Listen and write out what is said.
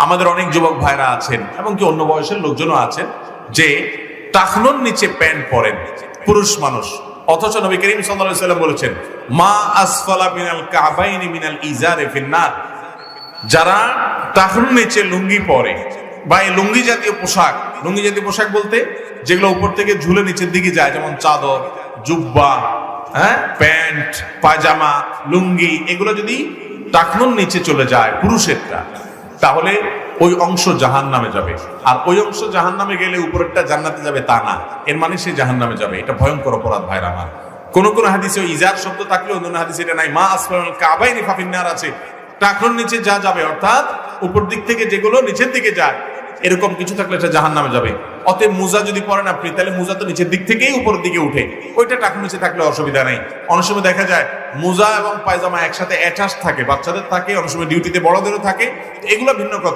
আমাদের অনেক যুবক ভাইরা আছেন এবং কি অন্য বয়সের লোকজনও আছেন যে টাকনুর নিচে প্যান্ট পরেন, পুরুষ মানুষ, অথচ নবী করিম সাল্লাল্লাহু আলাইহি ওয়াসাল্লাম বলেছেন মা আসফালা মিনাল কাবাইনি মিনাল ইজারে ফিন্নার। যারা টাকনুর নিচে লুঙ্গি পরে বা এই লুঙ্গি জাতীয় পোশাক, লুঙ্গি জাতীয় পোশাক বলতে যেগুলো উপর থেকে ঝুলে নিচের দিকে যায়, যেমন চাদর, জুব্বা, প্যান্ট, পায়জামা, লুঙ্গি, এগুলো যদি টাকনুর নিচে চলে যায় পুরুষেরটা, তাহলে ওই অংশ জাহান্নামে যাবে। আর ওই অংশ জাহান্নামে গেলে উপরেরটা জান্নাতে যাবে তা না, এর মানে সে জাহান্নামে যাবে। এটা ভয়ঙ্কর অপরাধ ভাইরা আমার। কোন কোন হাদিসে ইজার শব্দ থাকলে অন্য হাদিসে এটা নাই। মা আসফালাল কাবাইনি ফাফিন্নার আছে, টাকনুর নিচে যা যাবে, অর্থাৎ উপর দিক থেকে যেগুলো নিচের দিকে যায় এরকম কিছু থাকলে এটা জাহান্নামে যাবে। অতএব মোজা যদি পরেন আপনি, তাহলে মোজা তো নিচের দিক থেকেই উপরের দিকে উঠে, ওইটা টাকনুর নিচে থাকলে অসুবিধা নেই। অনেক সময় দেখা যায় মোজা এবং পায়জামা একসাথে অ্যাটাচ থাকে, বাচ্চাদের থাকে, অনেক সময় ডিউটিতে বড়দেরও থাকে, এগুলো ভিন্ন কথা।